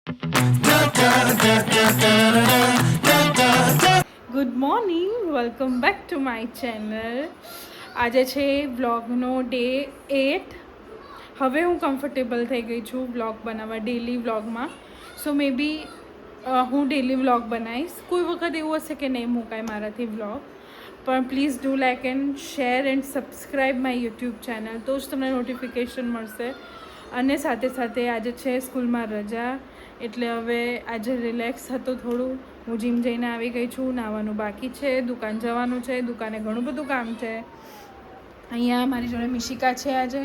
Good morning, welcome back to my channel. આજે છે વ્લોગનો day 8. હવે હું કમ્ફર્ટેબલ થઈ ગઈ છું વ્લોગ બનાવવા, ડેલી વ્લોગમાં. સો મે બી હું ડેલી વ્લોગ બનાવીશ. કોઈ વખત એવું હશે કે નહીં મુકાય મારાથી વ્લોગ, પણ please do like and share and subscribe my YouTube channel, તો જ તમને નોટિફિકેશન મળશે. અને સાથે સાથે આજે છે સ્કૂલમાં રજા, એટલે હવે આજે રિલેક્સ હતો થોડું. હું જીમ જઈને આવી ગઈ છું, નાહવાનું બાકી છે, દુકાન જવાનું છે, દુકાને ઘણું બધું કામ છે. અહીંયા મારી જોડે મિશિકા છે આજે,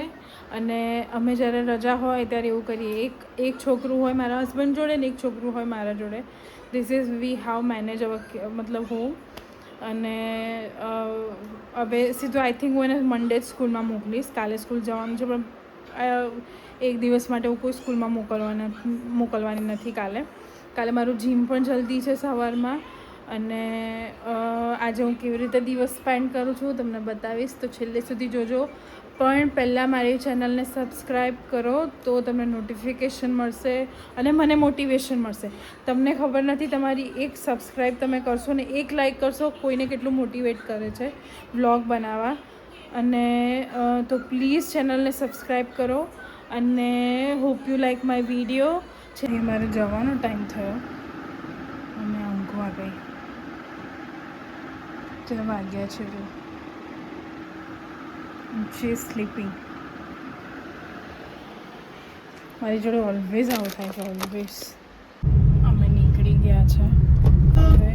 અને અમે જ્યારે રજા હોય ત્યારે એવું કરીએ, એક છોકરું હોય મારા હસબન્ડ જોડે ને એક છોકરું હોય મારા જોડે. This is we have manage our મતલબ હોમ. અને હવે સીધું આઈ થિંક હું એને મંડે જ સ્કૂલમાં મોકલીશ. કાલે સ્કૂલ જવાનું છે, પણ એક દિવસ માટે હું કોઈ સ્કૂલમાં મોકલવાની નથી કાલે મારું જીમ પણ જલ્દી છે સવારમાં. અને આજે હું કેવી રીતે દિવસ સ્પેન્ડ કરું છું તમને બતાવીશ, તો છેલ્લે સુધી જોજો. પણ પહેલાં મારી ચેનલને સબસ્ક્રાઈબ કરો તો તમને નોટિફિકેશન મળશે અને મને મોટિવેશન મળશે. તમને ખબર નથી, તમારી એક સબસ્ક્રાઈબ તમે કરશો ને એક લાઈક કરશો, કોઈને કેટલું મોટિવેટ કરે છે વ્લોગ બનાવવા. અને તો પ્લીઝ ચેનલને સબસ્ક્રાઈબ કરો અને hope you like my video. છે મારે જવાનો ટાઈમ થયો અને ઊંઘવા ગઈ. 3 વાગ્યા છે, જો શી ઇઝ સ્લીપિંગ. મારી જોડે ઓલવેઝ આવું થાય છે, ઓલવેઝ. અમે નીકળી ગયા છે. હવે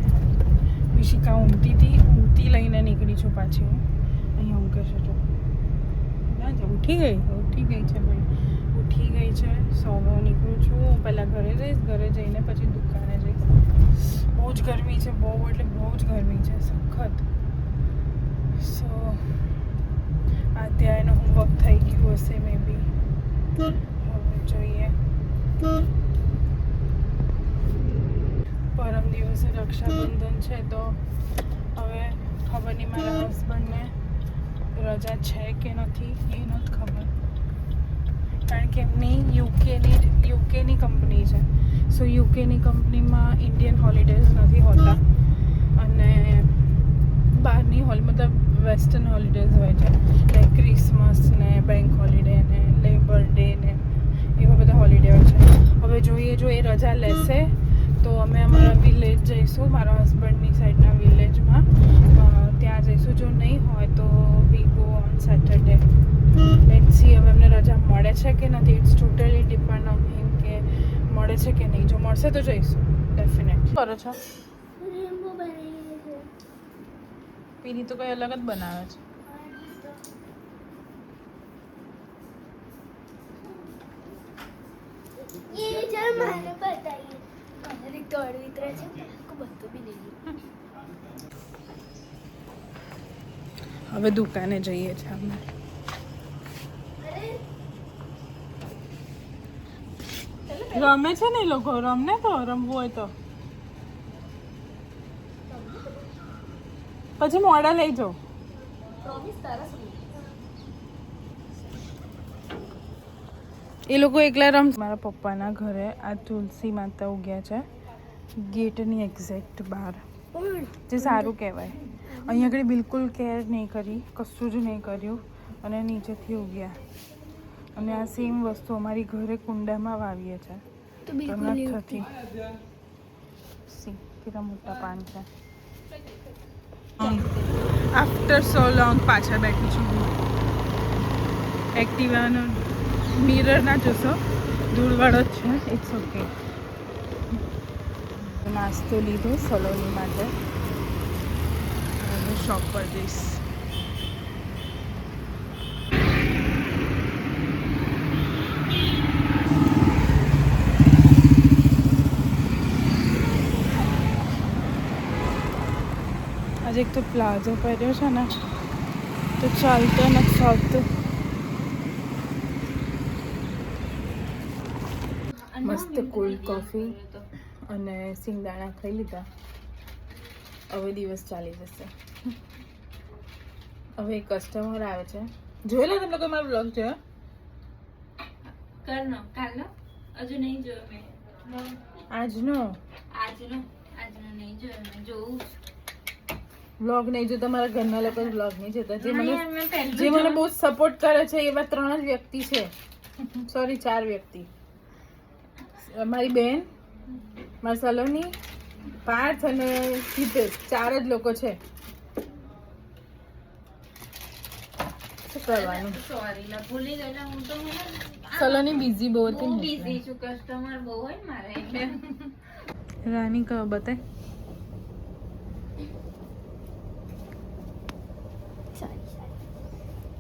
મિશિકા ઊંઘતી લઈને નીકળી છું પાછી હું. અહીંયા ઊંઘે છે, જો ના જ ઉઠી ગઈ છે ભાઈ, ઉઠી ગઈ છે. સો હું નીકળું છું. હું પહેલાં ઘરે જઈશ, ઘરે જઈને પછી દુકાને જઈશ. બહુ જ ગરમી છે, બહુ એટલે બહુ જ ગરમી છે, સખત. સો અત્યારે એનું હોમવર્ક થઈ ગયું હશે મે બી, હવે જોઈએ. પરમ દિવસે રક્ષાબંધન છે, તો હવે ખબર નહીં મારા હસબન્ડને રજા છે કે નથી, એ નથી ખબર. કારણ કે એમની યુકેની કંપની છે. સો યુકેની કંપનીમાં ઇન્ડિયન હોલિડેઝ નથી હોતા, અને બહારની મતલબ વેસ્ટર્ન હોલિડેઝ હોય છે, લાઈક ક્રિસમસ ને બેંક હોલિડે ને લેબર ડે ને એવા બધા હોલિડે હોય છે. હવે જોઈએ, જો એ રજા લેશે તો અમે અમારા વિલેજ જઈશું, મારા હસબન્ડની સાઈડના વિલેજમાં ત્યાં જઈશું. જો નહીં હોય તો we go on Saturday. Let's see હવે અમને રજા મળે છે કે નથી. It's totally depend on him કે મળે છે કે નહીં. જો મળશે તો જઈશું ડેફિનેટલી. કરો છો પીની તો કંઈ અલગ જ બનાવે છે. હવે દુકાને જઈએ છીએ અમે. રમે છે ને એ લોકો, રમને તો રમવું હોય તો પછી મોડા લઈ જાઓ. એ લોકો એકલા રમ. મારા પપ્પાના ઘરે આ તુલસી માતા ઉગ્યા છે ગેટની એક્ઝેક્ટ બહાર, જે સારું કહેવાય. અહીંયા આગળ બિલકુલ કેર નહીં કરી, કશું જ નહીં કર્યું, અને નીચેથી ઉગ્યા. અને આ સેમ વસ્તુ અમારી ઘરે કુંડામાં વાવીએ છે તો નથી થતી. કેટલા મોટા પાન છે. આફ્ટર સો લોંગ પાછળ બેઠી છું. એક્ટિવાનો મિરર ના જોશો, ધૂળવાળો જ છે. It's okay. નાસ્તો લીધો સલોની માટે, અને શોપ પર જઈશ. આજે એક તો પ્લાઝો પહેર્યો છે ને, તો ચાલતો નથી ફાવતું. મસ્ત કોલ્ડ કોફી અને સિંગદાણા ખાઈ લીધા. હવે દિવસ ચાલી જશે. હવે એક કસ્ટમર આવે છે. જોયેલો તમે કોઈ મારો બ્લોગ જોયો? કાલનો હજુ નહીં જોયો મેં. આજનો નહીં જોયો મેં જોઉં વ્લોગ નહીં જો તમારા ઘરના લોકો વ્લોગ નહીં જોતા જે મને મેં પહેલું જે મને બહુ સપોર્ટ કરે છે એવા 3 જ વ્યક્તિ છે સોરી 4 વ્યક્તિ મારી બેન મારી સલોની પાર્થ અને હિતેશ 4 જ લોકો છે શું કરવાનું સોરી લા ભૂલી ગયેલા હું તો સલોની બિઝી બહુ હું હતી બિઝી છું કસ્ટમર બહુ હોય ને મારે એટલે રાની કહો બતાય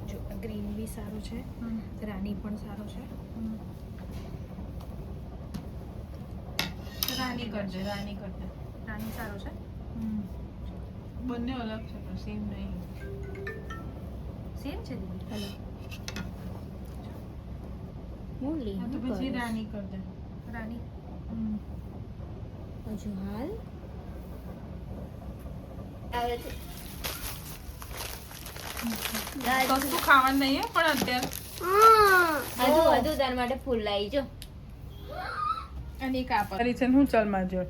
જો ગ્રીન બી સારું છે રાની પણ સારો છે રાની કરજે રાની સારો છે બંને અલગ છે પણ સેમ નહીં સેમ છે દીદી હું હા તો પછી રાની કરજે રાની હજુ હાલ આવે છે કશું ખાવાનું નહીં હે, પણ અત્યારે હજુ તાર માટે ફૂલ લાવી જો અને એક આ કરી છે ને હું ચાલ માં જોડ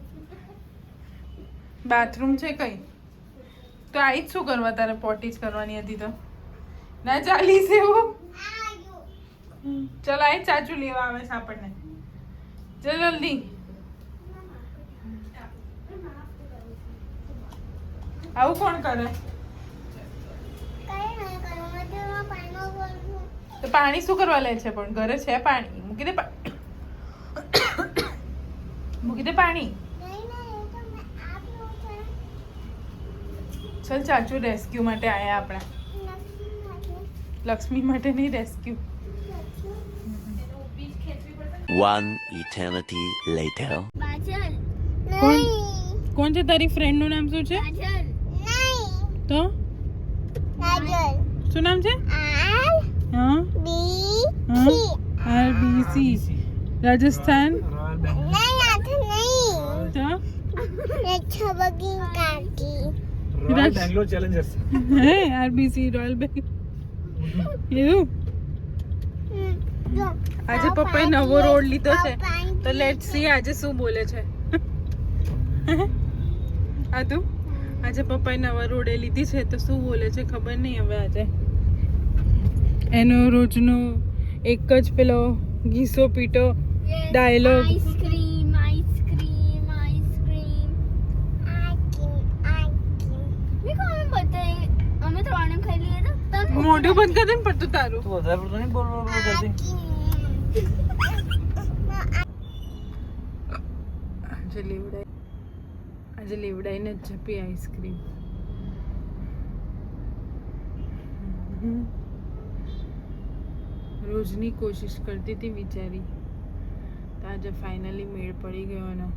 બાથરૂમ છે કઈ તો આઈ જ શું કરવા તારે પોટી જ કરવાની હતી તો ના ચાલી છે એવું ચલ આઈ ચાચુ લેવા આવે છે આપણને ચલ જલ્દી આવું કોણ કરે તો પાણી શું કરવા લે છે પણ ઘરે છે પાણી મૂકી દે મૂકી દે પાણી ચલ ચાચુ રેસ્ક્યુ માટે આયા આપણા લક્ષ્મી માટે નહીં રેસ્ક્યુ One eternity later. કોણ કોણ છે તારી ફ્રેન્ડ નું નામ શું છે તો શું નામ છે હા RBC રાજસ્થાન તો બેંગ્લોર ચેલેન્જર્સ હે RBC રોયલ બેંગ એવું આજે પપ્પાએ નવો રોડ લીધો છે તો લેટ્સ સી આજે શું બોલે છે આદુ આજે પપ્પાએ નવા રોડે લીધી છે તો શું બોલે છે ખબર નહીં હવે આજે એનો રોજનો એક જ પેલો ઘીસો પીટો ડાયલોગ આઈસ્ક્રીમ મેં કહું અમે બધાએ અમે ત્રણે ખાઈ લીધા હતા મોઢું બંધ કરી દે ને પડતું તારું તું વધારે પડતો નહીં બોલ કરતી આજે લેવડાઈને જ જપી આઈસ્ક્રીમ રોજની કોશિશ કરતી હતી બિચારી તો આજે ફાઇનલી મેળ પડી ગયો એનો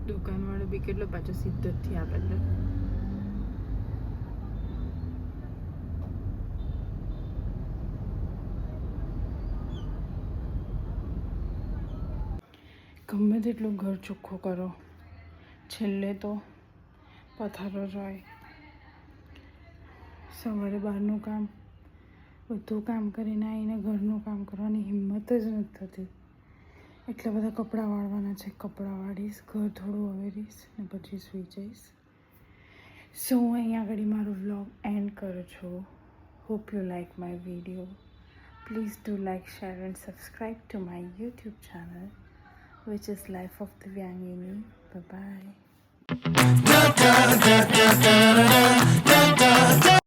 દુકાનવાળો બી કેટલો પાછો સીધો જ થી આપે છે ગમે તેટલું ઘર ચોખ્ખું કરો છેલ્લે તો પથારો જ હોય સવારે બહારનું કામ બધું કામ કરીને આવીને ઘરનું કામ કરવાની હિંમત જ નથી થતી એટલા બધા કપડાં વાળવાના છે કપડાં વાળીશ ઘર થોડું અવેરીશ ને પછી સૂઈ જઈશ સો હું અહીંયા આગળ મારો વ્લોગ એન્ડ કરું છું hope you like my video please do like share and subscribe to my YouTube channel which is Life of Divyangini. Bye bye.